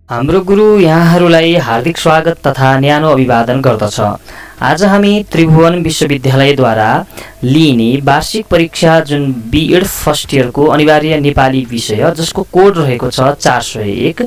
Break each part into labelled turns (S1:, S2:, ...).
S1: हाम्रो गुरु यहाँहरूलाई हार्दिक स्वागत तथा न्यानो अभिवादन गर्दछ। आज हामी त्रिभुवन विश्वविद्यालयद्वारा लिइने वार्षिक परीक्षा जुन बीएड फर्स्ट इयरको अनिवार्य नेपाली विषय जसको कोड रहेको छ 401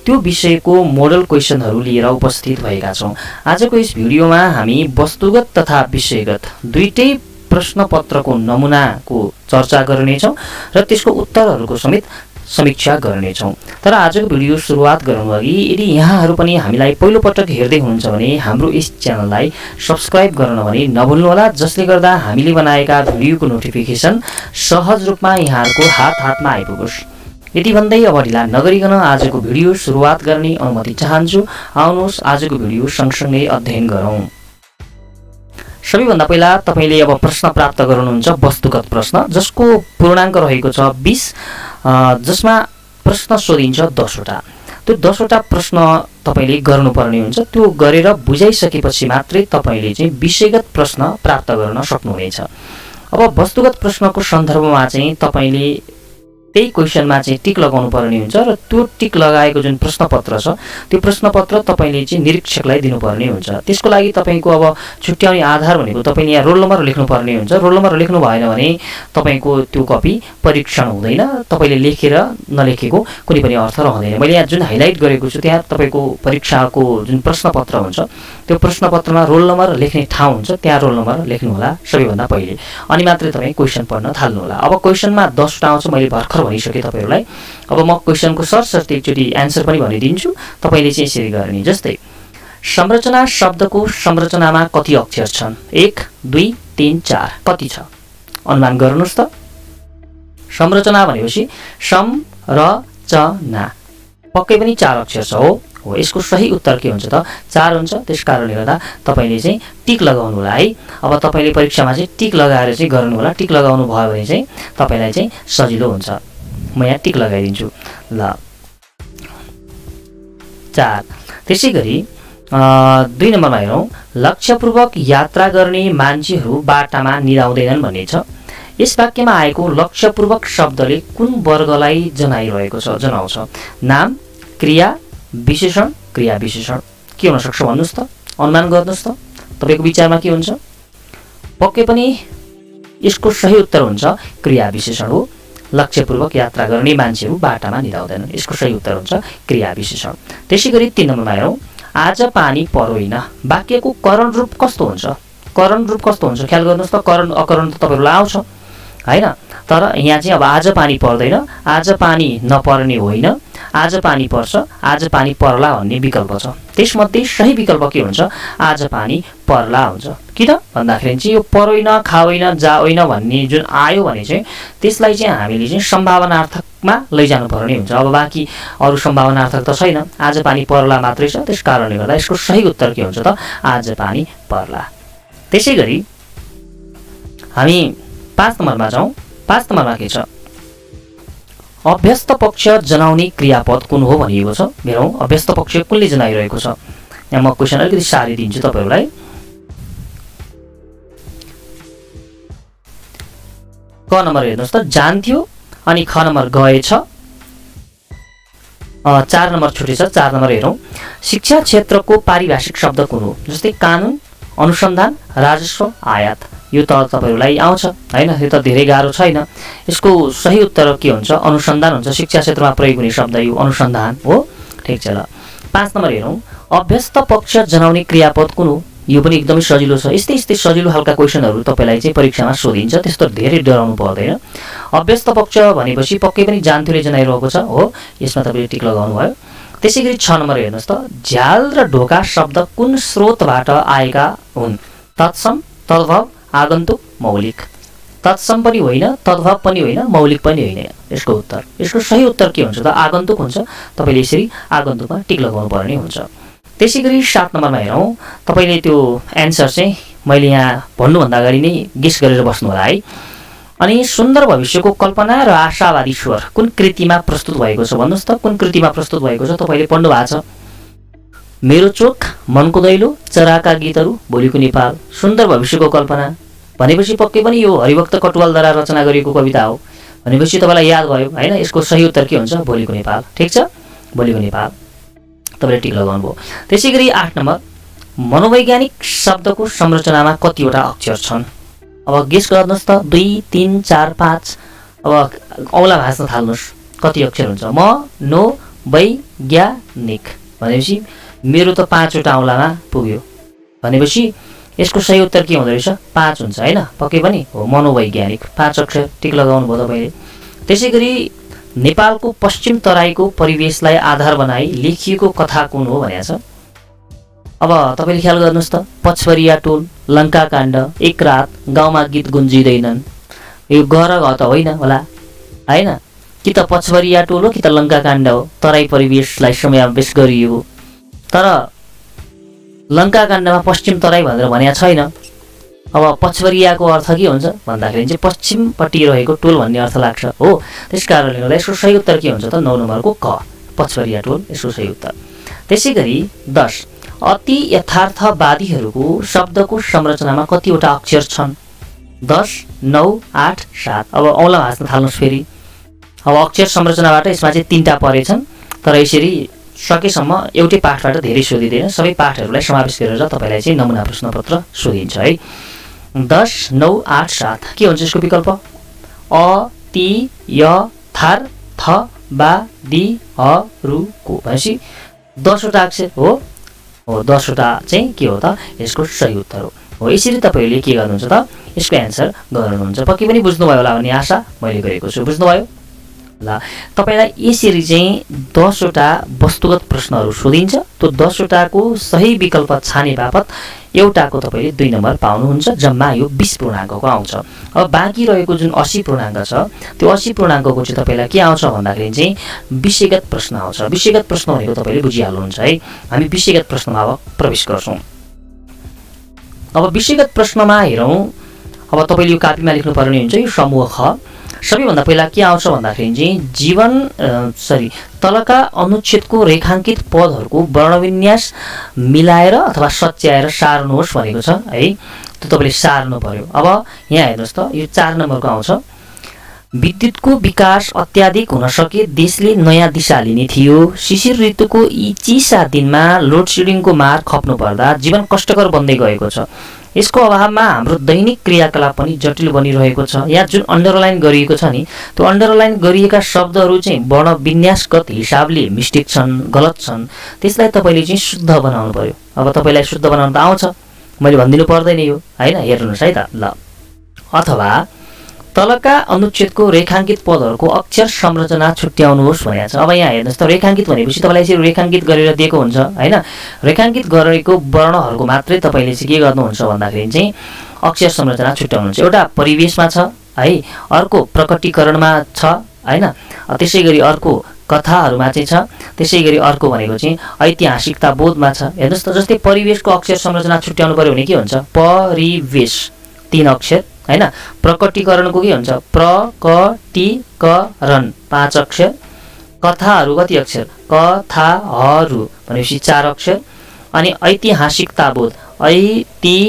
S1: त्यो विषयको मोडल क्वेशनहरू लिएर उपस्थित भएका छौं। आजको यस भिडियोमा हामी वस्तुगत तथा विषयगत दुईटै प्रश्नपत्रको नमुनाको चर्चा गर्नेछौं र त्यसको उत्तरहरूको समेत समीक्षा गर्नेछौं। तर आजको भिडियो सुरुवात गर्नुअघि यदि यहाँहरू पनि हामीलाई पहिलो पटक हेर्दै हुनुहुन्छ भने हाम्रो यस च्यानललाई सब्स्क्राइब गर्न भने नभुल्नुहोला, जसले गर्दा हामीले बनाएका भिडियोको नोटिफिकेसन सहज रूपमा यहाँहरूको हातमा आइपुगोस्। यति भन्दै अब ढिला नगरिकन आजको भिडियो सुरुवात गर्ने अनुमति चाहन्छु। आउनुहोस् आजको भिडियो सँगसँगै अध्ययन गरौँ। सबैभन्दा पहिला तपाईले अब प्रश्न प्राप्त गर्नुहुन्छ वस्तुगत प्रश्न जसको पूर्णाङ्क रहेको छ 20, जसमा प्रश्न सोधिन्छ 10 वटा। त्यो 10 वटा प्रश्न तपाईले गर्नुपर्ने हुन्छ। त्यो गरेर बुझाइसकेपछि मात्रै तपाईले चाहिँ विषयगत प्रश्न प्राप्त गर्न सक्नुहुनेछ। अब वस्तुगत प्रश्नको सन्दर्भमा चाहिँ तपाईले त्यही क्वेशनमा चाहिँ टिक लगाउनु पर्ने हुन्छ र त्यो टिक लगाएको जुन प्रश्नपत्र छ त्यो प्रश्नपत्र तपाईले चाहिँ निरीक्षकलाई दिनुपर्ने हुन्छ। त्यसको लागि तपाईको अब छुट्याउने आधार भनेको तपाईले यहाँ रोल नम्बर लेख्नु पर्ने हुन्छ। रोल नम्बर लेख्नु भएन भने तपाईको त्यो कपी परीक्षण हुँदैन। तपाईले लेखेर नलेखेको कुनै पनि अर्थ रहँदैन। मैले यहाँ जुन हाइलाइट गरेको छु त्यहाँ तपाईको परीक्षाको जुन प्रश्नपत्र हुन्छ त्यो प्रश्नपत्रमा रोल नम्बर लेख्ने ठाउँ हुन्छ, त्यहाँ रोल नम्बर लेख्नु होला सबैभन्दा पहिले, अनि मात्रै तपाई क्वेशन पढ्न थाल्नु होला। अब क्वेशनमा 10 वटा आउँछ, मैले भर्खर भनिसके तपाईहरुलाई। अब म क्वेशनको सरसर्ती एकचोटी आन्सर पनि भनिदिन्छु, तपाईले चाहिँ यसरी गर्ने। जस्तै संरचना शब्दको संरचनामा कति अक्षर छन्? 1 2 3 4 कति छ? अनुमान गर्नुस् त। संरचना भनेपछि सम र चना पक्कै पनि 4 अक्षर छ हो। यसको सही उत्तर के हुन्छ त? 4 हुन्छ। त्यसकारणले गर्दा तपाईले चाहिँ टिक लगाउनु होला है। अब तपाईले परीक्षामा चाहिँ टिक लगाएर चाहिँ गर्नु होला। टिक लगाउनु भयो भने चाहिँ तपाईलाई चाहिँ सजिलो हुन्छ। म यहाँ टिक लगाइदिन्छु ल। 4। त्यसैगरी 2 नम्बरमा हेरौं। लक्ष्यपूर्वक यात्रा गर्ने मान्छेहरू बाटामा निदाउँदैनन् भन्ने छ। यस वाक्यमा आएको लक्ष्यपूर्वक शब्दले कुन वर्गलाई जनाइरहेको छ? जनाउँछ। नाम, क्रिया, विशेषण, क्रिया विशेषण के हुन सक्छ भन्नुस् त। अनुमान गर्नुस् त। तपाईको विचारमा के हुन्छ? पक्कै पनि यसको सही उत्तर हुन्छ क्रिया विशेषण हो। लक्ष्यपूर्वक यात्रा गर्ने मान्छेहरू बाटामा निदाउँदैनन्, यसको सही उत्तर हुन्छ क्रिया विशेषण। त्यसैगरी 3 नम्बरमा हेरौं। आज पानी परोइन वाक्यको करण रूप कस्तो हुन्छ? करण रूप कस्तो हुन्छ ख्याल गर्नुस् त। करण अकरण त तपाईहरुलाई आउँछ हैन, तर यहाँ चाहिँ अब आज पानी पर्दैन, आज पानी नपर्ने होइन, आज पानी पर्छ, आज पानी पर्ला भन्ने विकल्प छ। त्यसमध्ये सही विकल्प के हुन्छ? आज पानी पर्ला हुन्छ। किन भन्दाखेरि चाहिँ यो परोइन, खाओइन, जाओइन भन्ने जुन आयो भने चाहिँ त्यसलाई चाहिँ हामीले चाहिँ सम्भावनार्थकमा लैजानु पर्ने हुन्छ। अब बाँकी अरु सम्भावनार्थक त छैन, आज पानी पर्ला मात्रै छ। त्यसकारणले गर्दा यसको सही उत्तर के हुन्छ त? आज पानी पर्ला। त्यसैगरी हामी 5 नम्बरमा जाउँ। 5 नम्बरमा के छ? अभ्यस्त पक्ष जनाउने क्रियापद कुन हो भनिएको छ। हेरौँ अभ्यस्त पक्ष कुनले जनाइरहेको छ। यहाँ म क्वेशन अलिकति सारी दिन्छु तपाईहरुलाई। क नम्बर हेर्नुस् त। जान्थ्यो अनि ख नम्बर गएछ। 4 नम्बर छुटेछ। 4 नम्बर हेरौँ। शिक्षा क्षेत्रको पारिभाषिक शब्द कुन हो? जस्तै कानुन, अनुसन्धान, राजस्व, आयात। यो त तपाईहरुलाई आउँछ हैन, यो त धेरै गाह्रो छैन। यसको सही उत्तर के हुन्छ? अनुसन्धान हुन्छ। शिक्षा क्षेत्रमा प्रयोग हुने शब्द यो अनुसन्धान हो। ठीक छ ल। 5 नम्बर हेरौँ। अभ्यस्त पक्ष जनाउने क्रियापद कुन हो? यो पनि एकदमै सजिलो छ। यस्तै सजिलो खालका क्वेशनहरु तपाईलाई चाहिँ परीक्षामा सोधिन्छ, त्यस्तो धेरै डराउनु पर्दैन। अभ्यस्त पक्ष भनेपछि पक्कै पनि जान्थ्योले जनाइरहेको छ हो। यसमा तपाईले टिक लगाउनु भयो। त्यसैगरी 6 नम्बर हेर्नुस् त। झ्याल र ढोका शब्द कुन स्रोतबाट आएका हुन्? तत्सम, तद्भव, आगन्तुक, मौलिक। तत्सम पनि होइन, तद्भव पनि होइन, मौलिक पनि होइन यसको उत्तर। यसको सही उत्तर के हुन्छ त? आगन्तुक हुन्छ। तपाईले यसरी आगन्तुकमा टिक लगाउनु पर्ने हुन्छ। त्यसैगरी 7 नम्बरमा हेरौँ। तपाईले त्यो एन्सर चाहिँ मैले यहाँ भन्नुभन्दा अगाडि नै गेस गरेर बस्नु होला है। अनि सुन्दर भविष्यको कल्पना र आशावादी स्वर कुन कृतिमा प्रस्तुत भएको छ भन्नुस् त। कुन कृतिमा प्रस्तुत भएको छ? तपाईले पढ्नु भएको छ। मेरो चोक, मनको दैलो, चराका गीतहरू, भोलिको नेपाल। सुन्दर भविष्यको कल्पना भनेपछि पक्कै पनि यो हरिभक्त कटुवालद्वारा रचना गरिएको कविता हो भनेपछि तपाईलाई याद भयो हैन। यसको सही उत्तर के हुन्छ? भोलिको नेपाल। ठीक छ, भोलिको नेपाल। तपाईँले टिक लगाउनु भयो। त्यसै गरी 8 नम्बर मनोवैज्ञानिक शब्दको संरचनामा कतिवटा अक्षर छन्? अब गेस गर्नुहोस् त 2 3 4 5। अब औँला भाँच्न थाल्नुहोस् कति अक्षर हुन्छ। मनोवैज्ञानिक भनेपछि मेरो त 5 वटा औँलामा पुग्यो भनेपछि यसको सही उत्तर के हुँदो रहेछ? 5 हुन्छ हैन? पक्कै पनि हो मनोवैज्ञानिक 5 अक्षर टिक लगाउनु भयो तपाईँले। त्यसै गरी नेपालको पश्चिम तराईको परिवेशलाई आधार बनाई लेखिएको कथा कुन हो भनेको छ? अब तपाईँले ख्याल गर्नुहोस् त पचवरिया टोल, लङ्काकाण्ड, एक रात, गाउँमा गीत गुन्जिँदैनन्। यो ग र घ त होइन होला हैन? कि त पचवरिया टोल हो कि त लङ्काकाण्ड हो। तराई परिवेशलाई समावेश गरियो तर लङ्काकाण्डमा पश्चिम तराई भनेर भनेको छैन। अब पचवरियाको अर्थ के हुन्छ भन्दाखेरि चाहिँ पश्चिमपट्टि रहेको टोल भन्ने अर्थ लाग्छ हो। त्यस कारणले गर्दा यसको सही उत्तर के हुन्छ त? 9 नम्बरको क, पचवरिया टोल यसको सही उत्तर। त्यसै गरी 10 अति यथार्थवादीहरूको शब्दको संरचनामा कतिवटा अक्षर छन्? 10 9 8 7। अब औँला भाँच्न थाल्नुहोस् फेरि। अब अक्षर संरचनाबाट यसमा चाहिँ 3टा परेछन् तर यसरी सकेसम्म एउटै पाठबाट धेरै सोधिँदैन, सबै पाठहरूलाई समावेश गरेर तपाईँलाई चाहिँ नमुना प्रश्नपत्र सोधिन्छ है। 10 9 8 7 के हुन्छ यसको विकल्प? अति यथार्थवादीहरूको भनेपछि 10 वटा अक्षर हो। 10 वटा चाहिँ के हो त? यसको सही उत्तर हो। यसरी तपाईँले के गर्नुहुन्छ त? यसको एन्सर गर्नुहुन्छ। पक्कै पनि बुझ्नुभयो होला भन्ने आशा मैले गरेको छु। बुझ्नुभयो ल? तपाईँलाई यसरी चाहिँ 10 वटा वस्तुगत प्रश्नहरू सोधिन्छ। त्यो 10 वटाको सही विकल्प छाने बापत एउटाको तपाईँले 2 नम्बर पाउनुहुन्छ। जम्मा यो 20 पूर्णाङ्कको आउँछ। अब बाँकी रहेको जुन 80 पूर्णाङ्क छ त्यो 80 पूर्णाङ्कको चाहिँ तपाईँलाई के आउँछ भन्दाखेरि चाहिँ विषयगत प्रश्न आउँछ। विषयगत प्रश्न भनेको तपाईँले बुझिहाल्नुहुन्छ है। हामी विषयगत प्रश्नमा अब प्रवेश गर्छौँ। अब विषयगत प्रश्नमा हेरौँ। अब तपाईँले यो कापीमा लेख्नुपर्ने हुन्छ यो समूह ख। सबैभन्दा पहिला के आउँछ भन्दाखेरि चाहिँ तलका अनुच्छेदको रेखाङ्कित पदहरूको वर्णविन्यास मिलाएर अथवा सच्याएर सार्नुहोस् भनेको छ है। त्यो तपाईँले सार्नु पर्यो। अब यहाँ हेर्नुहोस् त यो 4 नम्बरको आउँछ। विद्युतको विकास अत्याधिक हुन सके देशले नयाँ दिशा लिने थियो। शिशिर ऋतुको यी चिसा दिनमा लोड सेडिङको मार खप्नु पर्दा जीवन कष्टकर बन्दै गएको छ। यसको अभावमा हाम्रो दैनिक क्रियाकलाप पनि जटिल बनिरहेको छ। यहाँ जुन अन्डरलाइन गरिएको छ नि त्यो अन्डरलाइन गरिएका शब्दहरू चाहिँ वर्ण विन्यासगत हिसाबले मिस्टेक छन्, गलत छन्। त्यसलाई तपाईँले चाहिँ शुद्ध बनाउनु पर्यो। अब तपाईँलाई शुद्ध बनाउन त आउँछ, मैले भनिदिनु पर्दैन यो हैन? हेर्नुहोस् है त ल। अथवा तलका अनुच्छेदको रेखाङ्कित पदहरूको अक्षर संरचना छुट्याउनुहोस् भनेको छ। अब यहाँ हेर्नुहोस् त रेखाङ्कित भनेपछि तपाईँलाई यसरी रेखाङ्कित गरेर दिएको हुन्छ हैन? रेखाङ्कित गरेको वर्णहरूको मात्रै तपाईँले चाहिँ के गर्नुहुन्छ भन्दाखेरि चाहिँ अक्षर संरचना छुट्याउनुहुन्छ। एउटा परिवेशमा छ है, अर्को प्रकटीकरणमा छ हैन, त्यसै गरी अर्को कथाहरूमा चाहिँ छ, त्यसै गरी अर्को भनेको चाहिँ ऐतिहासिकता बोधमा छ। हेर्नुहोस् त जस्तै परिवेशको अक्षर संरचना छुट्याउनु पर्यो भने के हुन्छ? परिवेश 3 अक्षर हैन। प्रकटीकरणको के हुन्छ? प्रकटीकरण 5 अक्षर। कथाहरू कति अक्षर? कथाहरू भनेपछि 4 अक्षर। अनि ऐतिहासिकता बोध, ऐतिहासिकता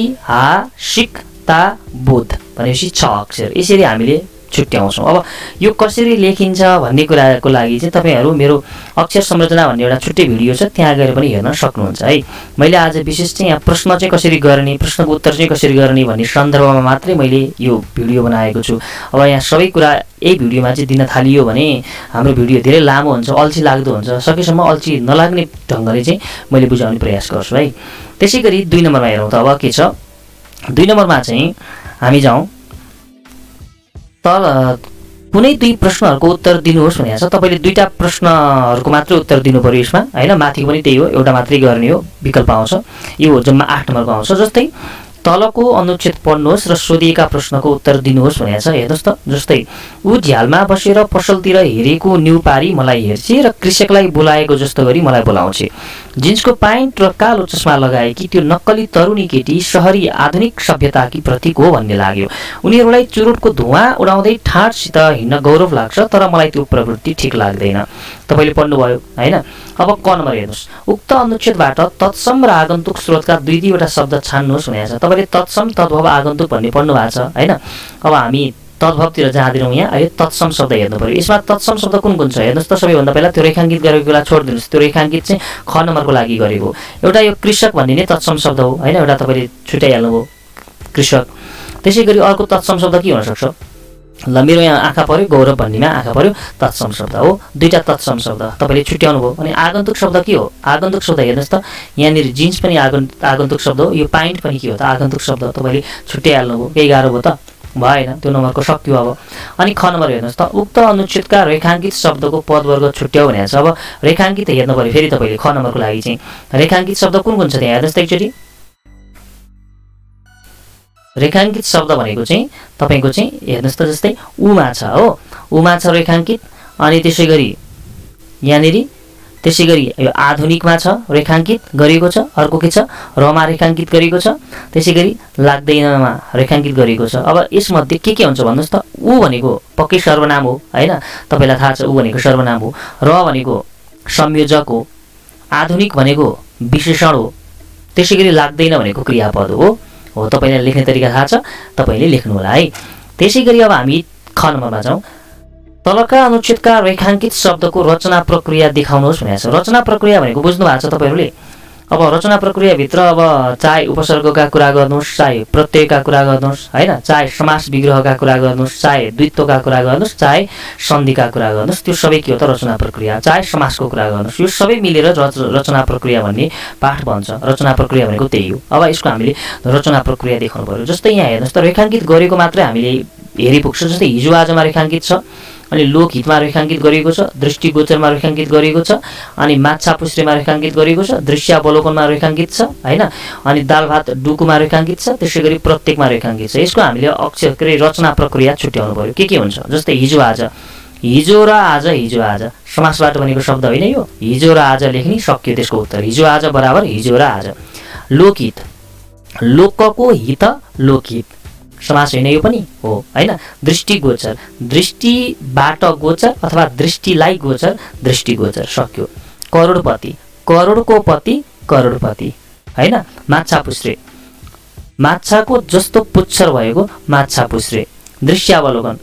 S1: बोध भनेपछि 6 अक्षर। यसरी हामीले छुट्याउँछौँ। अब यो कसरी लेखिन्छ भन्ने कुराको लागि चाहिँ तपाईँहरू मेरो अक्षर संरचना भन्ने एउटा छुट्टै भिडियो छ, त्यहाँ गएर पनि हेर्न सक्नुहुन्छ है। मैले आज विशेष चाहिँ यहाँ प्रश्न चाहिँ कसरी गर्ने, प्रश्नको उत्तर चाहिँ कसरी गर्ने भन्ने सन्दर्भमा मात्रै मैले यो भिडियो बनाएको छु। अब यहाँ सबै कुरा यही भिडियोमा चाहिँ दिन थालियो भने हाम्रो भिडियो धेरै लामो हुन्छ, अल्छी लाग्दो हुन्छ। सकेसम्म अल्छी नलाग्ने ढङ्गले चाहिँ मैले बुझाउने प्रयास गर्छु है। त्यसै गरी 2 नम्बरमा हेरौँ त अब के छ। 2 नम्बरमा चाहिँ हामी जाउँ। कुनै 2 प्रश्नहरूको उत्तर दिनुहोस् भनेको छ। तपाईँले 2टा प्रश्नहरूको मात्रै उत्तर दिनु पर्यो यसमा हैन। माथिको पनि त्यही हो, एउटा मात्रै गर्ने हो, विकल्प आउँछ। यो जम्मा 8 नम्बरको आउँछ। जस्तै तलको अनुच्छेद पढ्नुहोस् र सोधिएका प्रश्नको उत्तर दिनुहोस् भनेको छ। हेर्नुहोस् त जस्तै ऊ झ्यालमा बसेर पसलतिर हेरेको न्यु पारी मलाई हेर्छे र कृषकलाई बोलाएको जस्तो गरी मलाई बोलाउँछे। जिन्सको प्यान्ट र कालो चस्मा लगाएकी त्यो नक्कली तरुणी केटी सहरी आधुनिक सभ्यताकी प्रतीक हो भन्ने लाग्यो। उनीहरूलाई चुरोटको धुवाँ उडाउँदै ठाडसित हिँड्न गौरव लाग्छ, तर मलाई त्यो प्रवृत्ति ठिक लाग्दैन। तपाईँले पढ्नुभयो हैन। अब क नम्बर हेर्नुहोस्। उक्त अनुच्छेदबाट तत्सम र आगन्तुक स्रोतका 2-2वटा शब्द छान्नुहोस् भनेको छ। तपाईँले तत्सम, तद्भव, आगन्तुक भन्ने पढ्नु भएको छ हैन। अब हामी तद्भवतिर जाँदैनौँ यहाँ। अहिले तत्सम शब्द हेर्नु पर्यो। यसमा तत्सम शब्द कुन कुन छ हेर्नुहोस् त। सबैभन्दा पहिला त्यो रेखाङ्कित गरेको बेला छोडिदिनुहोस्। त्यो रेखाङ्कित चाहिँ ख नम्बरको लागि गरेको। एउटा यो कृषक भन्ने नै तत्सम शब्द हो होइन, एउटा तपाईँले छुट्याइहाल्नुभयो कृषक। त्यसै गरी अर्को तत्सम शब्द के हुनसक्छ? ल मेरो यहाँ आँखा पऱ्यो, गौरव भन्नेमा आँखा पऱ्यो तत्सम शब्द हो। दुईवटा तत्सम शब्द तपाईँले छुट्याउनु भयो। अनि आगन्तुक शब्द के हो? आगन्तुक शब्द हेर्नुहोस् त, यहाँनिर जिन्स पनि आगन्तुक शब्द हो, यो पाइन्ट पनि के हो त? आगन्तुक शब्द। तपाईँले छुट्याइहाल्नु भयो। केही गाह्रो भयो त? भएन, त्यो नम्बरको सक्यो अब। अनि ख नम्बर हेर्नुहोस् त, उक्त अनुच्छेदका रेखाङ्कित शब्दको पदवर्ग छुट्याउ भनेको छ। अब रेखाङ्कित हेर्नु पऱ्यो फेरि तपाईँले ख नम्बरको लागि चाहिँ। रेखाङ्कित शब्द कुन कुन छ त्यहाँ हेर्नुहोस् त एकचोटि। रेखाङ्कित शब्द भनेको चाहिँ तपाईँको चाहिँ हेर्नुहोस् त, जस्तै उमा छ हो, उमा छ रेखाङ्कित। अनि त्यसै गरी यहाँनिर त्यसै गरी यो आधुनिकमा छ रेखाङ्कित गरिएको छ। अर्को के छ? रमा रेखाङ्कित गरिएको छ। त्यसै गरी लाग्दैनमा रेखाङ्कित गरिएको छ। अब यसमध्ये के हुन्छ भन्नुहोस् त। ऊ भनेको पक्कै सर्वनाम हो होइन, तपाईँलाई थाहा छ ऊ भनेको सर्वनाम हो। र भनेको संयोजक हो। आधुनिक भनेको विशेषण हो। त्यसै गरी लाग्दैन भनेको क्रियापद हो। तपाईँलाई लेख्ने तरिका थाहा छ, तपाईँले लेख्नु होला है। त्यसै गरी अब हामी ख नम्बरमा जाउँ। तलका अनुच्छेदका रेखाङ्कित शब्दको रचना प्रक्रिया देखाउनुहोस् भनेको छ। रचना प्रक्रिया भनेको बुझ्नु भएको छ तपाईँहरूले। अब रचना प्रक्रियाभित्र अब चाहे उपसर्गका कुरा गर्नुहोस्, चाहे प्रत्ययका कुरा गर्नुहोस् होइन, चाहे समास विग्रहका कुरा गर्नुहोस्, चाहे द्वित्वका कुरा गर्नुहोस्, चाहे सन्धिका कुरा गर्नुहोस्, त्यो सबै के हो त? रचना प्रक्रिया। चाहे समासको कुरा गर्नुहोस्, यो सबै मिलेर रचना प्रक्रिया भन्ने पाठ बन्छ। रचना प्रक्रिया भनेको त्यही हो। अब यसको हामीले रचना प्रक्रिया देखाउनु पर्यो। जस्तै यहाँ हेर्नुहोस् त, रेखाङ्कित गरेको मात्रै हामीले हेरिपुग्छ। जस्तै हिजो आजमा रेखाङ्कित छ, अनि लोकहितमा रेखाङ्कित गरिएको छ, दृष्टिगोचरमा रेखाङ्कित गरिएको छ, अनि माछा पुश्रेमा रेखाङ्कित गरिएको छ, दृश्यावलोकनमा रेखाङ्कित छ होइन, अनि दाल भात डुकुमा रेखाङ्कित छ, त्यसै गरी प्रत्येकमा रेखाङ्कित छ। यसको हामीले अक्षर के अरे रचना प्रक्रिया छुट्याउनु पर्यो। के हुन्छ? जस्तै हिजो आज, हिजो र आज, हिजो आज समासबाट बनेको शब्द होइन यो। हिजो र आज लेख्ने सक्यो त्यसको उत्तर। हिजो आज बराबर हिजो र आज। लोकहित, लोकको हित लोकहित समास होइन यो पनि हो होइन। दृष्टिगोचर, दृष्टिबाट गोचर अथवा दृष्टिलाई गोचर, दृष्टिगोचर सक्यो। करोडपति, करोडको पति करोडपति होइन। माछा पुश्रे, माछाको जस्तो पुच्छर भएको माछा पुश्रे। दृश्यावलोकन,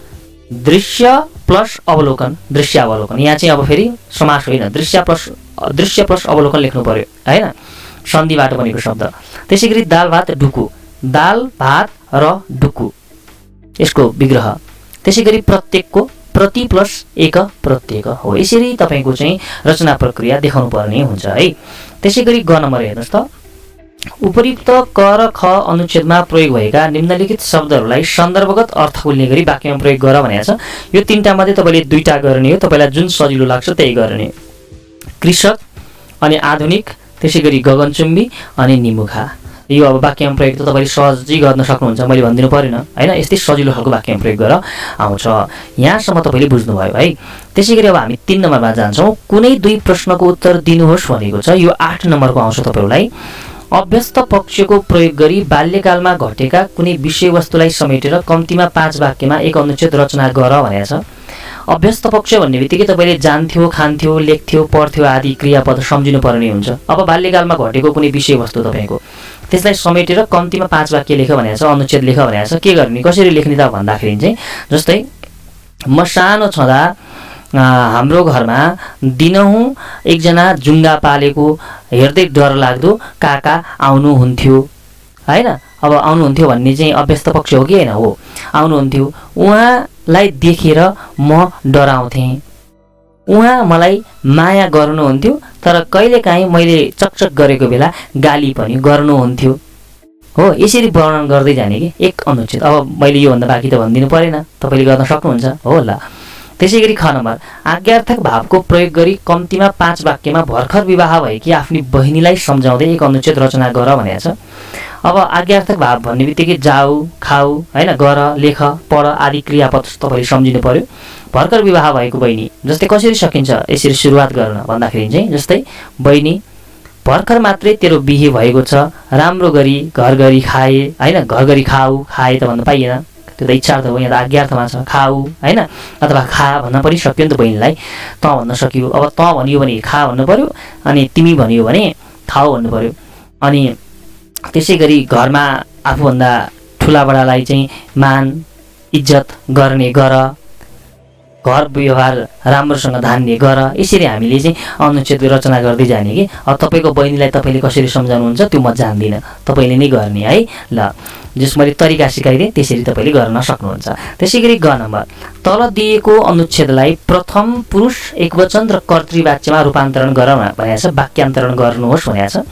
S1: दृश्य प्लस अवलोकन, दृश्यावलोकन। यहाँ चाहिँ अब फेरि समास होइन, दृश्य प्लस अवलोकन लेख्नु पर्यो होइन, सन्धिबाट बनेको शब्द। त्यसै गरी दाल भात डुकु, दाल भात र डुकु यसको विग्रह। त्यसै गरी प्रत्येकको प्रति प्लस एक प्रत्येक हो। यसरी तपाईँको चाहिँ रचना प्रक्रिया देखाउनु पर्ने हुन्छ है। त्यसै गरी ग नम्बर हेर्नुहोस् त, उपयुक्त क र ख अनुच्छेदमा प्रयोग भएका निम्नलिखित शब्दहरूलाई सन्दर्भगत अर्थ बोल्ने गरी वाक्यमा प्रयोग गर भनेको छ। यो तीनटा मध्ये तपाईँले दुईटा गर्ने हो, तपाईँलाई जुन सजिलो लाग्छ त्यही गर्ने। कृषक अनि आधुनिक, त्यसै गरी गगनचुम्बी अनि निमुखा। यो अब वाक्यमा प्रयोग त तपाईँले सहजै गर्न सक्नुहुन्छ, मैले भनिदिनु परेन होइन। यस्तै सजिलो खालको वाक्यमा प्रयोग गरेर आउँछ। यहाँसम्म तपाईँले बुझ्नुभयो है। त्यसै गरी अब हामी 3 नम्बरमा जान्छौँ। कुनै दुई प्रश्नको उत्तर दिनुहोस् भनेको छ। यो 8 नम्बरको आउँछ तपाईँलाई। अभ्यस्त पक्षको प्रयोग गरी बाल्यकालमा घटेका कुनै विषयवस्तुलाई समेटेर कम्तीमा 5 वाक्यमा एक अनुच्छेद रचना गर भनेको छ। अभ्यस्त पक्ष भन्ने बित्तिकै तपाईँले जान्थ्यो, खान्थ्यो, लेख्थ्यो, पढ्थ्यो आदि क्रियापद सम्झिनु पर्ने हुन्छ। अब बाल्यकालमा घटेको कुनै विषयवस्तु तपाईँको त्यसलाई समेटेर कम्तीमा 5 वाक्य लेख भनेको छ, अनुच्छेद लेख भनेको छ। के गर्ने, कसरी लेख्ने त भन्दाखेरि चाहिँ जस्तै म सानो छँदा हाम्रो घरमा दिनहुँ एकजना जुङ्गा पालेको हेर्दै डर लाग्दो काका आउनुहुन्थ्यो होइन। अब आउनुहुन्थ्यो भन्ने चाहिँ अभ्यस्त पक्ष हो कि होइन? हो, आउनुहुन्थ्यो। उहाँलाई देखेर म डराउँथेँ, उहाँ मलाई माया गर्नुहुन्थ्यो, तर कहिलेकाहीँ मैले चकचक गरेको बेला गाली पनि गर्नुहुन्थ्यो। हो, यसरी वर्णन गर्दै जाने कि एक अनुच्छेद। अब मैले योभन्दा बाँकी त भनिदिनु परेन, तपाईँले गर्न सक्नुहुन्छ हो ल। त्यसै गरी ख नम्बर, आज्ञार्थक भावको प्रयोग गरी कम्तीमा 5 वाक्यमा भर्खर विवाह भएकी आफ्नी बहिनीलाई सम्झाउँदै एक अनुच्छेद रचना गर भनेको छ। अब आज्ञार्थक भाव भन्ने बित्तिकै जाऊ, खाऊ होइन, गर, लेख, पढ आदि क्रियापद तपाईँले सम्झिनु पर्यो। भर्खर विवाह भएको बहिनी, जस्तै कसरी सकिन्छ यसरी सुरुवात गर्न भन्दाखेरि चाहिँ जस्तै बहिनी भर्खर मात्रै तेरो बिहे भएको छ, राम्रो गरी घर गरी खाए होइन, घर गरी खाऊ, खाए त भन्न पाइएन, त्यो त इच्छार्थ हो, यहाँ त आज्ञार्थमा छ। खाऊ होइन, अथवा खा भन्न पनि सक्यो नि त बहिनीलाई, त भन्न सकियो। अब त भनियो भने खा भन्नु पर्यो, अनि तिमी भनियो भने खाऊ भन्नु पर्यो। अनि त्यसै गरी घरमा आफूभन्दा ठुला बडालाई चाहिँ मान इज्जत गर्ने गर, घर व्यवहार राम्रोसँग धान्ने गर, यसरी हामीले चाहिँ अनुच्छेद रचना गर्दै जाने कि। अब तपाईँको बहिनीलाई तपाईँले कसरी सम्झाउनुहुन्छ त्यो म जान्दिनँ, तपाईँले नै गर्ने है। ल जस मैले तरिका सिकाइदिएँ त्यसरी तपाईँले गर्न सक्नुहुन्छ। त्यसै गरी ग नम्बर, तल दिएको अनुच्छेदलाई प्रथम पुरुष एकवचन र कर्तृवाच्यमा रूपान्तरण गर भनेको छ, वाक्यान्तरण गर्नुहोस् भनेको छ।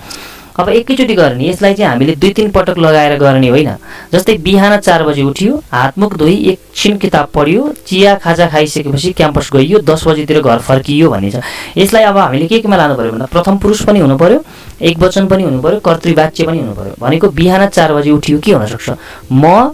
S1: अब एकैचोटि गर्ने, यसलाई चाहिँ हामीले 2-3 पटक लगाएर गर्ने होइन। जस्तै बिहान 4 बजे उठियो, हातमुख धोई एकछिन किताब पढ्यो, चिया खाजा खाइसकेपछि क्याम्पस गइयो, 10 बजेतिर घर फर्कियो भन्ने छ। यसलाई अब हामीले केमा लानु पर्यो भन्दा प्रथम पुरुष पनि हुनु पर्यो, एकवचन पनि हुनु पर्यो, कर्तृवाच्य पनि हुनु पर्यो। भनेको बिहान 4 बजे उठियो के हुन सक्छ, म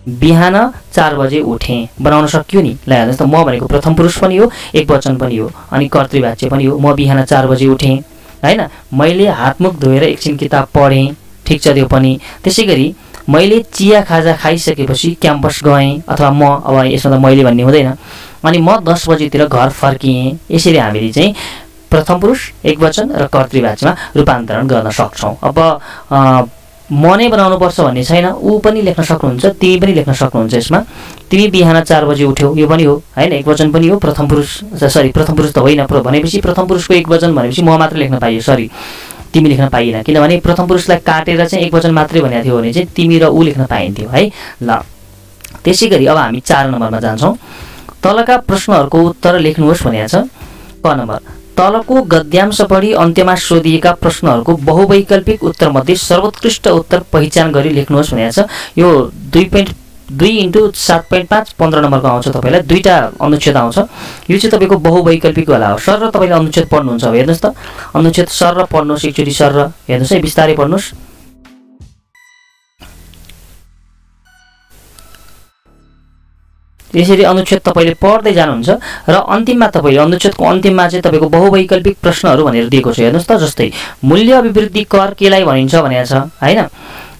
S1: बिहान 4 बजे उठेँ बनाउन सकियो नि। ल हेर्नुहोस् त, म भनेको प्रथम पुरुष पनि हो, एकवचन पनि हो, अनि कर्तृवाच्य पनि हो। म बिहान 4 बजे उठेँ हैन, मैले हातमुख धोएर एकछिन किताब पढेँ, ठिक छ त्यो पनि। त्यसै गरी मैले चिया खाजा खाइसकेपछि क्याम्पस गएँ, अथवा म, अब यसमा त मैले भन्ने हुँदैन, अनि म 10 बजेतिर घर फर्किएँ। यसरी हामीले चाहिँ प्रथम पुरुष एकवचन र कर्तृवाच्यमा रूपान्तरण गर्न सक्छौँ। अब म नै बनाउनुपर्छ भन्ने छैन, ऊ पनि लेख्न सक्नुहुन्छ, तिमी पनि लेख्न सक्नुहुन्छ। यसमा तिमी बिहान 4 बजे उठ्यौ, यो पनि हो हैन, एकवचन पनि हो, प्रथम पुरुष सरी प्रथम पुरुष त होइन भनेपछि प्रथम पुरुषको एकवचन भनेपछि म मात्र लेख्न पाइयो, सरी तिमी लेख्न पाइएन, किनभने प्रथम पुरुषलाई काटेर चाहिँ एकवचन मात्रै भनेको थियो भने चाहिँ तिमी र ऊ लेख्न पाइन्थ्यो है। ल त्यसै गरी अब हामी 4 नम्बरमा जान्छौँ। तलका प्रश्नहरूको उत्तर लेख्नुहोस् भनेको छ। क नम्बर, तलको गद्यांश पढी अन्त्यमा सोधिएका प्रश्नहरूको बहुवैकल्पिक उत्तरमध्ये सर्वोत्कृष्ट उत्तर पहिचान गरी लेख्नुहोस् भनेको छ। यो 2.2 × 7.5 15 नम्बरको आउँछ। तपाईँलाई 2टा अनुच्छेद आउँछ। यो चाहिँ तपाईँको बहुवैकल्पिक वाला हो। सर र तपाईँले अनुच्छेद पढ्नुहुन्छ, अब हेर्नुहोस् त, अनुच्छेद सर र पढ्नुहोस्, एकचोटि सर र हेर्नुहोस् है, बिस्तारै पढ्नुहोस्। यसरी अनुच्छेद तपाईँले पढ्दै जानुहुन्छ र अन्तिममा तपाईँले अनुच्छेदको अन्तिममा चाहिँ तपाईँको बहुवैकल्पिक प्रश्नहरू भनेर दिएको छ। हेर्नुहोस् त, जस्तै मूल्य अभिवृद्धि कर केलाई भनिन्छ भनेको छ हैन।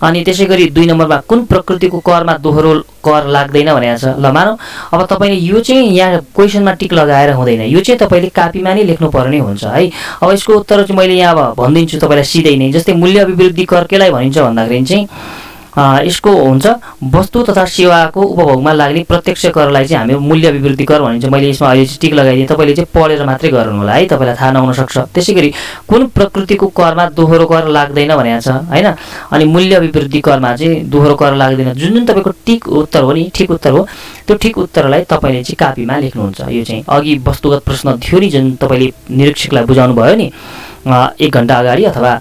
S1: अनि त्यसै गरी 2 नम्बरमा कुन प्रकृतिको करमा दोहोरो कर लाग्दैन भनेको छ। ल मानौ अब तपाईँले यो चाहिँ यहाँ क्वेसनमा टिक लगाएर हुँदैन, यो चाहिँ तपाईँले कापीमा नै लेख्नुपर्ने हुन्छ है। अब यसको उत्तर चाहिँ मैले यहाँ अब भनिदिन्छु तपाईँलाई सिधै नै। जस्तै मूल्य अभिवृद्धि कर केलाई भनिन्छ भन्दाखेरि चाहिँ यसको हुन्छ वस्तु तथा सेवाको उपभोगमा लाग्ने प्रत्यक्ष करलाई चाहिँ हामी मूल्य अभिवृद्धि कर भनिन्छ। मैले यसमा अहिले टिक लगाइदिएँ, तपाईँले चाहिँ पढेर मात्रै गर्नु होला है, तपाईँलाई थाहा नहुन सक्छ। त्यसै गरी कुन प्रकृतिको करमा दोहोरो कर लाग्दैन भनेको छ हैन। अनि मूल्य अभिवृद्धि करमा चाहिँ दोहोरो कर लाग्दैन, जुन जुन तपाईँको टिक उत्तर हो नि, ठिक उत्तर हो, त्यो ठिक उत्तरलाई तपाईँले चाहिँ कापीमा लेख्नुहुन्छ। यो चाहिँ अघि वस्तुगत प्रश्न थ्योरी जुन तपाईँले निरीक्षकलाई बुझाउनु भयो नि 1 घण्टा अगाडि अथवा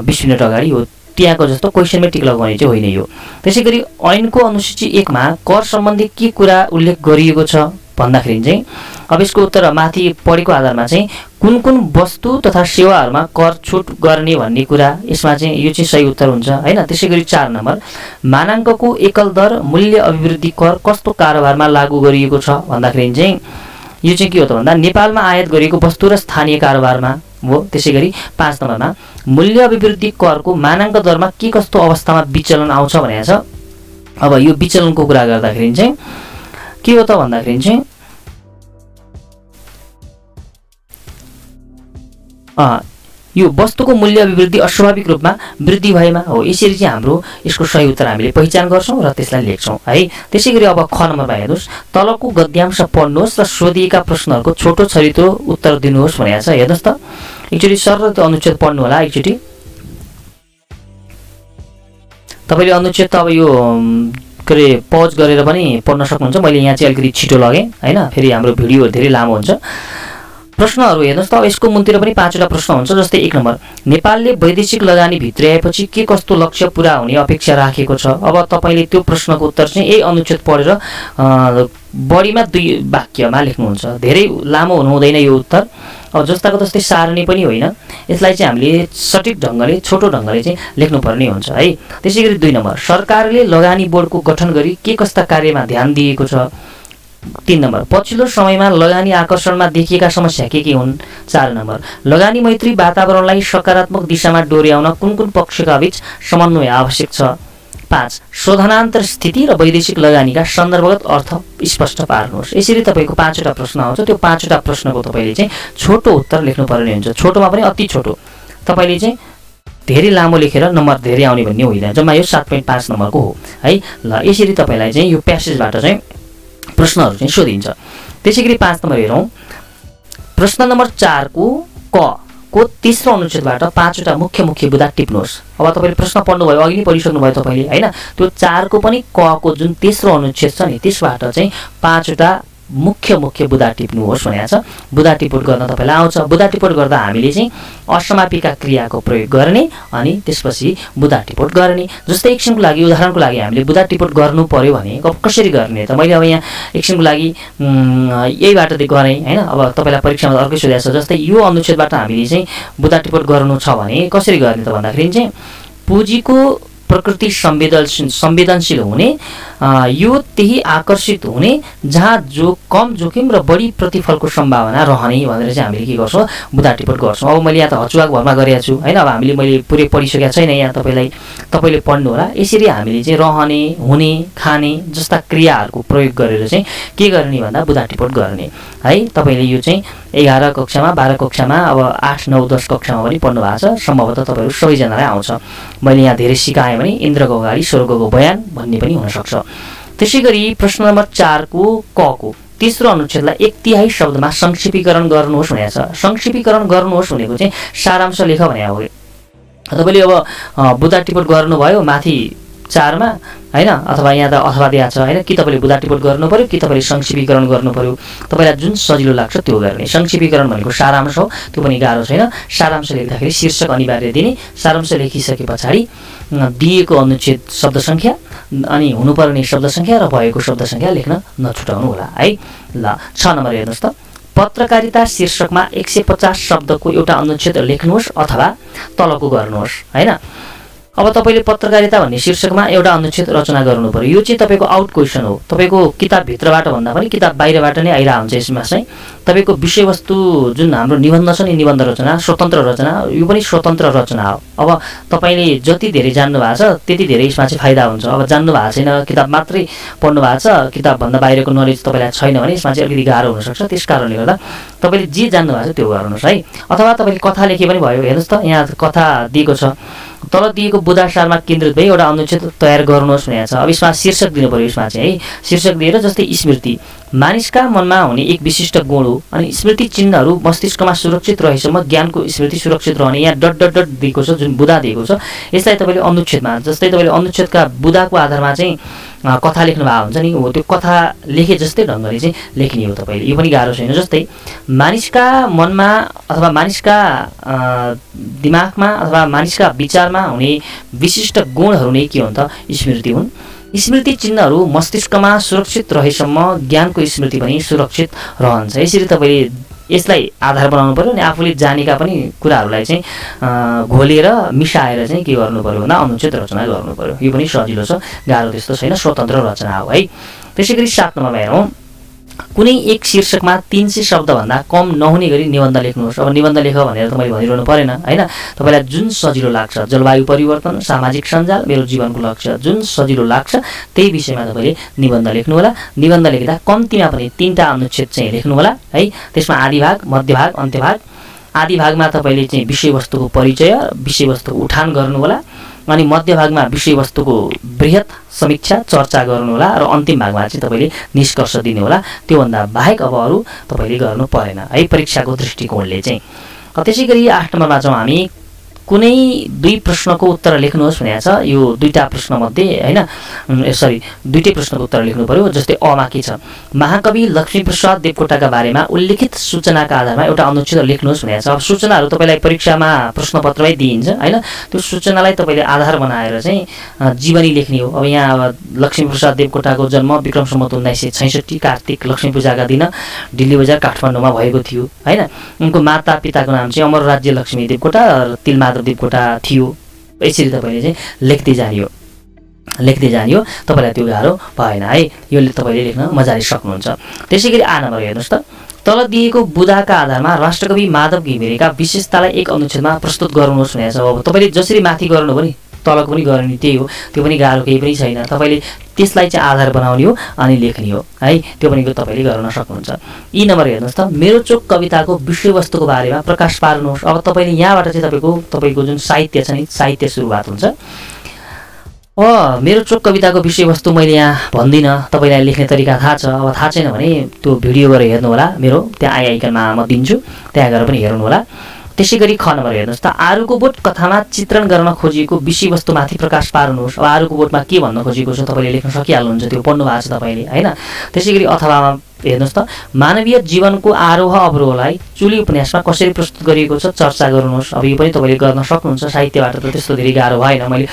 S1: 20 मिनट अगाडि हो, त्यहाँको जस्तो क्वेसनमै टिक लगाउने चाहिँ होइन यो। त्यसै गरी ऐनको अनुसूची 1 मा कर सम्बन्धी के कुरा उल्लेख गरिएको छ भन्दाखेरि चाहिँ अब यसको उत्तर माथि पढेको आधारमा चाहिँ कुन कुन वस्तु तथा सेवाहरूमा कर छुट गर्ने भन्ने कुरा, यसमा चाहिँ यो चाहिँ सही उत्तर हुन्छ हैन। त्यसै गरी 4 नम्बर, मानाङ्कको एकल दर मूल्य अभिवृद्धि कर कस्तो कारोबारमा लागू गरिएको छ भन्दाखेरि चाहिँ यो चाहिँ के हो त भन्दा नेपालमा आयात गरिएको वस्तु र स्थानीय कारोबारमा हो। त्यसै गरी 5 नम्बरमा मूल्य अभिवृद्धि करको मानाङ्क दरमा के कस्तो अवस्थामा विचलन आउँछ भनेको छ। अब यो विचलनको कुरा गर्दाखेरि चाहिँ के हो त भन्दाखेरि चाहिँ यो वस्तुको मूल्य अभिवृद्धि अस्वाभाविक रूपमा वृद्धि भएमा हो। यसरी चाहिँ हाम्रो यसको सही उत्तर हामीले पहिचान गर्छौँ र त्यसलाई लेख्छौँ है। त्यसै गरी अब ख नम्बरमा हेर्नुहोस्, तलको गद्यांश पढ्नुहोस् र सोधिएका प्रश्नहरूको छोटो छरितो उत्तर दिनुहोस् भनेको छ। हेर्नुहोस् त, एकचोटि सर र त्यो अनुच्छेद पढ्नु होला एकचोटि। तपाईँले अनुच्छेद त अब यो के अरे पज गरेर पनि पढ्न सक्नुहुन्छ। मैले यहाँ चाहिँ अलिकति छिटो लगेँ हैन, फेरि हाम्रो भिडियो धेरै लामो हुन्छ। प्रश्नहरू हेर्नुहोस् त, अब यसको मुनतिर पनि 5वटा प्रश्न हुन्छ। जस्तै 1 नम्बर, नेपालले वैदेशिक लगानी भित्र्याएपछि के कस्तो लक्ष्य पुरा हुने अपेक्षा राखेको छ। अब तपाईँले त्यो प्रश्नको उत्तर चाहिँ यही अनुच्छेद पढेर बढीमा 2 वाक्यमा लेख्नुहुन्छ। धेरै लामो हुनु हुँदैन यो उत्तर। अब जस्ताको तस्तै सारणी पनि होइन, यसलाई चाहिँ हामीले सठिक ढङ्गले छोटो ढङ्गले चाहिँ लेख्नुपर्ने हुन्छ है। त्यसै गरी 2 नम्बर, सरकारले लगानी बोर्डको गठन गरी के कस्ता कार्यमा ध्यान दिएको छ। 3 नम्बर, पछिल्लो समयमा लगानी आकर्षणमा देखिएका समस्या के हुन्। 4 नम्बर, लगानी मैत्री वातावरणलाई सकारात्मक दिशामा डोर्याउन कुन कुन पक्षका बीच समन्वय आवश्यक छ। 5 शोधनान्तर स्थिति र वैदेशिक लगानीका सन्दर्भगत अर्थ स्पष्ट पार्नुहोस्। यसरी तपाईँको 5वटा प्रश्न आउँछ। त्यो 5वटा प्रश्नको तपाईँले चाहिँ छोटो उत्तर लेख्नुपर्ने हुन्छ। छोटोमा पनि अति छोटो, तपाईँले चाहिँ धेरै लामो लेखेर नम्बर धेरै आउने भन्ने होइन, जम्मा यो 7.5 नम्बरको हो है। ल यसरी तपाईलाई चाहिँ यो प्यासेजबाट चाहिँ प्रश्नहरू चाहिँ सोधिन्छ। त्यसैगरी 5 नम्बर हेरौँ। प्रश्न नम्बर 4 को तेस्रो अनुच्छेदबाट 5वटा मुख्य बुदा टिप्नुहोस्। अब तपाईले प्रश्न पढ्नुभयो, अघि नै पढिसक्नुभयो तपाईले हैन। त्यो 4 को पनि क को जुन तेस्रो अनुच्छेद छ नि त्यसबाट चाहिँ 5वटा मुख्य बुदा टिप्नुहोस् भनेको छ। बुदा टिपोट गर्न तपाईलाई आउँछ। बुदा टिपोट गर्दा हामीले चाहिँ असमापिका क्रियाको प्रयोग गर्ने अनि त्यसपछि बुदा टिपोट गर्ने। जस्तै एकछिनको लागि उदाहरणको लागि हामीले बुदा टिपोट गर्नु पर्यो भने कसरी गर्ने त? मैले अब यहाँ एकछिनको लागि यही बाटो गरेँ हैन। अब तपाईलाई परीक्षामा अर्कै सोधेको छ। जस्तै यो अनुच्छेदबाट हामीले चाहिँ बुदा टिपोट गर्नु छ भने कसरी गर्ने त भन्दाखेरि चाहिँ पुँजीको प्रकृति संवेदनशील हुने, यो त्यही आकर्षित हुने जहाँ जो कम जोखिम र बढी प्रतिफलको सम्भावना रहने भनेर चाहिँ हामीले के गर्छौँ बुदा टिपोट गर्छौँ। अब मैले यहाँ त हचुवाक भरमा गरेको छु हैन। अब हामीले मैले पुरै पढिसकेको छैन, यहाँ तपाईले पढ्नु होला। यसरी हामीले चाहिँ रहने, हुने, खाने जस्ता क्रियाहरूको प्रयोग गरेर चाहिँ के गर्ने भन्दा बुदा टिपोट गर्ने है। तपाईले यो चाहिँ 11 कक्षामा 12 कक्षामा अब 8, 9, 10 कक्षामा पनि पढ्नु भएको छ। सम्भवतः तपाईहरु सबैजनालाई आउँछ। मैले यहाँ धेरै सिकाएँ भने इन्द्रको अगाडि स्वर्गको बयान भन्ने पनि हुन सक्छ। त्यसैगरी प्रश्न नम्बर 4 को तेस्रो अनुच्छेदलाई 1/3 शब्दमा संक्षेपीकरण गर्नुहोस् भनेको छ। संक्षेपीकरण गर्नुहोस् भनेको चाहिँ सारांश लेख भने हो। तपाईले अब बुदा टिपोट गर्नुभयो माथि 4 मा हैन, अथवा यहाँ त अथवा दिएको छ हैन। कि तपाईले बुदा टिपोट गर्नु पर्यो कि तपाईले संक्षेपीकरण गर्नु पर्यो। तपाईलाई जुन सजिलो लाग्छ त्यो गर्ने। संक्षेपीकरण भनेको सारांश हो, त्यो पनि गाह्रो छैन। सारांश लेख्दाखेरि शीर्षक अनिवार्य दिने। सारांश लेखिसके पछाडि दिएको अनुच्छेद शब्द संख्या अनि हुनुपर्ने शब्द संख्या र भएको शब्द संख्या लेख्न नछुटाउनु होला है। ल 6 नम्बर हेर्नुस् त। पत्रकारिता शीर्षकमा 150 शब्दको एउटा अनुच्छेद लेख्नुहोस् अथवा तलको गर्नुहोस् हैन। अब तपाईले पत्रकारिता भन्ने शीर्षकमा एउटा अनुच्छेद रचना गर्नु पर्यो। यो चाहिँ तपाईको आउट क्वेशन हो। तपाईको किताब भित्रबाट भन्दा पनि किताब बाहिरबाट नै आइरा हुन्छ। यसमा चाहिँ तपाईको विषयवस्तु जुन हाम्रो निबन्ध छ नि, निबन्ध रचना, स्वतन्त्र रचना, यो पनि स्वतन्त्र रचना हो। अब तपाईले जति धेरै जान्नु भएको छ त्यति धेरै यसमा चाहिँ फाइदा हुन्छ। अब जान्नु भएको छैन, किताब मात्रै पढ्नु भएको छ, किताब भन्दा बाहिरको नलेज तपाईलाई छैन भने यसमा चाहिँ अलिकति गाह्रो हुन सक्छ। त्यसकारणले गर्दा तपाईले जे जान्नु भएको छ त्यो गर्नुहोस् है। अथवा तपाईले कथा लेखे पनि भयो। हेर्नुस् त यहाँ कथा दिएको छ। तल दिएको बुदासारमा केन्द्रित भई एउटा अनुच्छेद तयार गर्नुहोस् भनेको छ। अब यसमा शीर्षक दिनु पर्यो। यसमा चाहिँ है शीर्षक दिएर जस्तै स्मृति मानिसका मनमा हुने एक विशिष्ट गुण हो अनि स्मृति चिन्हहरू मस्तिष्कमा सुरक्षित रहेसम्म ज्ञानको स्मृति सुरक्षित रहने। यहाँ डट डट डट दिएको छ, जुन बुदा दिएको छ यसलाई तपाईले अनुच्छेदमा जस्तै तपाईले अनुच्छेदका बुदाको आधारमा चाहिँ कथा लेख्नु भएको हुन्छ नि, हो त्यो कथा लेखे जस्तै ढङ्गले चाहिँ लेख्ने हो तपाईले। यो पनि गाह्रो छैन। जस्तै मानिसका मनमा अथवा मानिसका दिमागमा अथवा मानिसका विचारमा हुने विशिष्ट गुणहरू नै के हुन् त स्मृति हुन्। स्मृति चिन्हहरू मस्तिष्कमा सुरक्षित रहेसम्म ज्ञानको स्मृति पनि सुरक्षित रहन्छ। यसरी तपाईले यसलाई आधार बनाउनु पर्यो अनि आफूले जानेका पनि कुराहरूलाई चाहिँ घोलेर मिसाएर चाहिँ के गर्नु पर्यो भन्दा अनुच्छेद रचना गर्नु पर्यो। यो पनि सजिलो छ, गाह्रो त्यस्तो छैन, स्वतन्त्र रचना हो है। त्यसैगरी 7 नम्बरमा हेरौँ। कुनै एक शीर्षकमा 300 शब्दभन्दा कम नहुने गरी निबन्ध लेख्नुहोस्। अब निबन्ध लेख भनेर त मैले भनिरहनु परेन हैन। तपाईलाई जुन सजिलो लाग्छ, जलवायु परिवर्तन, सामाजिक सञ्जाल, मेरो जीवनको लक्ष्य, जुन सजिलो लाग्छ त्यही विषयमा तपाईले निबन्ध लेख्नु होला। निबन्ध लेख्दा कम्तीमा पनि 3टा अनुच्छेद चाहिँ लेख्नु होला है। त्यसमा आदिभाग, मध्यभाग, अन्त्यभाग। आदिभागमा तपाईले चाहिँ विषयवस्तुको परिचय, विषयवस्तुको उठान गर्नु होला अनि मध्यभागमा विषयवस्तुको बृहत समीक्षा चर्चा गर्नु होला र अन्तिम भागमा चाहिँ तपाईले निष्कर्ष दिनु होला। त्योभन्दा बाहेक अब अरु तपाईले गर्नु परेन है परीक्षाको दृष्टिकोणले चाहिँ। त्यसैगरी 8 नम्बरमा जाउँ हामी। कुनै 2 प्रश्नको उत्तर लेख्नुहोस् भनेको छ। यो 2टा प्रश्न मध्ये हैन, सरी 2टै प्रश्नको उत्तर लेख्नु पर्यो। जस्तै अमा के छ, महाकवि लक्ष्मीप्रसाद देवकोटाका बारेमा उल्लेखित सूचनाका आधारमा एउटा अनुच्छेद लेख्नुहोस् भनेको छ। अब सूचनाहरू तपाईलाई परीक्षामा प्रश्नपत्रमै दिइन्छ हैन। त्यो सूचनालाई तपाईले आधार बनाएर चाहिँ जीवनी लेख्ने हो। अब यहाँ लक्ष्मीप्रसाद देवकोटाको जन्म विक्रम सम्वत 1966 कार्तिक लक्ष्मी पूजाका दिन दिल्ली बजार काठमाडौँमा भएको थियो हैन। उनको माता पिताको नाम चाहिँ अमर राज्य लक्ष्मी देवकोटा र तिलमाधव देवकोटा थियो। यसरी तपाईले चाहिँ लेख्दै जानियो। तपाईलाई त्यो गाह्रो भएन है। यो तपाईले लेख्न मजाले सक्नुहुन्छ। त्यसैगरी 8 नम्बर हेर्नुस् त। तल दिएको बुदाका आधारमा राष्ट्रकवि माधव घिमिरेका विशेषतालाई एक अनुच्छेदमा प्रस्तुत गर्नुहोस् भनेको छ। अब तपाईले जसरी माथि गर्नुभयो नि तलको पनि गर्ने त्यही हो, त्यो पनि गाह्रो केही पनि छैन। तपाईँले त्यसलाई चाहिँ आधार बनाउने हो अनि लेख्ने हो है, त्यो पनि तपाईँले गर्न सक्नुहुन्छ। यी नम्बर हेर्नुहोस् त, मेरो चोक कविताको विषयवस्तुको बारेमा प्रकाश पार्नुहोस्। अब तपाईँले यहाँबाट चाहिँ तपाईँको जुन साहित्य छ नि, साहित्य सुरुवात हुन्छ। मेरो चोक कविताको विषयवस्तु मैले यहाँ भन्दिनँ, तपाईँलाई लेख्ने तरिका थाहा छ। अब थाहा छैन भने त्यो भिडियो गएर हेर्नु होला, मेरो त्यहाँ आइकनमा म दिन्छु, त्यहाँ गएर पनि हेर्नु होला। त्यसै गरी ख नम्बर हेर्नुहोस् त, आरुको बोट कथामा चित्रण गर्न खोजिएको विषयवस्तुमाथि प्रकाश पार्नुहोस्। अब आरुको बोटमा के भन्न खोजिएको छ तपाईँले लेख्न सकिहाल्नुहुन्छ, त्यो पढ्नु भएको छ तपाईँले होइन। त्यसै गरी अथवामा हेर्नुहोस् त, मानवीय जीवनको आरोह अवरोहलाई चुली उपन्यासमा कसरी प्रस्तुत गरिएको छ चर्चा गर्नुहोस्। अब यो पनि तपाईँले गर्न सक्नुहुन्छ, साहित्यबाट त त्यस्तो धेरै गाह्रो भएन। मैले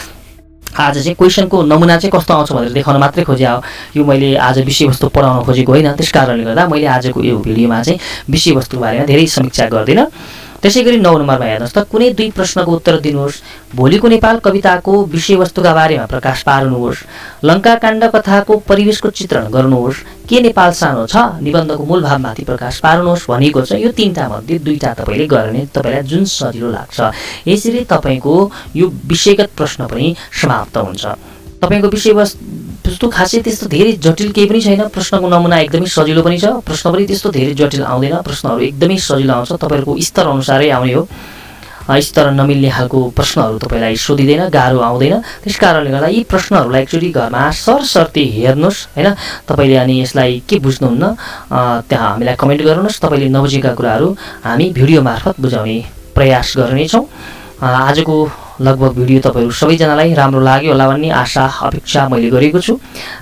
S1: आज चाहिँ क्वेसनको नमुना चाहिँ कस्तो आउँछ भनेर देखाउन मात्रै खोजे हो, यो मैले आज विषयवस्तु पढाउन खोजेको होइन। त्यस कारणले गर्दा मैले आजको यो भिडियोमा चाहिँ विषयवस्तुको बारेमा धेरै समीक्षा गर्दिनँ। त्यसै गरी 9 नम्बरमा हेर्नुहोस् त, कुनै 2 प्रश्नको उत्तर दिनुहोस्। भोलिको नेपाल कविताको विषयवस्तुका बारेमा प्रकाश पार्नुहोस्। लङ्काकाण्ड कथाको परिवेशको चित्रण गर्नुहोस्। के नेपाल सानो छ निबन्धको मूल भावमाथि प्रकाश पार्नुहोस् भनिएको छ। यो 3टा मध्ये 2टा तपाईँले गर्ने, तपाईँलाई जुन सजिलो लाग्छ। यसरी तपाईँको यो विषयगत प्रश्न पनि समाप्त हुन्छ। तपाईँको विषयवस्तु खासै त्यस्तो धेरै जटिल केही पनि छैन। प्रश्नको नमुना एकदमै सजिलो पनि छ, प्रश्न पनि त्यस्तो धेरै जटिल आउँदैन, प्रश्नहरू एकदमै सजिलो आउँछ। तपाईँहरूको स्तर अनुसारै आउने हो, स्तर नमिल्ने खालको प्रश्नहरू तपाईँलाई सोधिँदैन, गाह्रो आउँदैन। त्यस कारणले गर्दा यी प्रश्नहरूलाई एकचोटि घरमा सरसर्ती हेर्नुहोस् होइन। तपाईँले अनि यसलाई के बुझ्नुहुन्न त्यहाँ हामीलाई कमेन्ट गर्नुहोस्। तपाईँले नबुझेका कुराहरू हामी भिडियो मार्फत बुझाउने प्रयास गर्नेछौँ। आजको लगभग भिडियो तपाईँहरू सबैजनालाई राम्रो लाग्यो होला भन्ने आशा अपेक्षा मैले गरेको छु।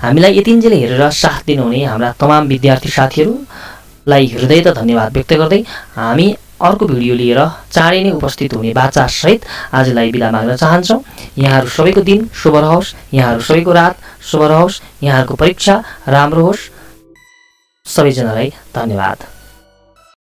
S1: हामीलाई यतिन्जेल हेरेर साथ दिनुहुने हाम्रा तमाम विद्यार्थी साथीहरूलाई हृदयत धन्यवाद व्यक्त गर्दै हामी अर्को भिडियो लिएर चाँडै नै उपस्थित हुने बाचासहित आजलाई बिदा माग्न चाहन्छौँ। यहाँहरू सबैको दिन शुभ रहोस्, यहाँहरू सबैको रात शुभ रहोस्, यहाँहरूको परीक्षा राम्रो होस्। सबैजनालाई धन्यवाद।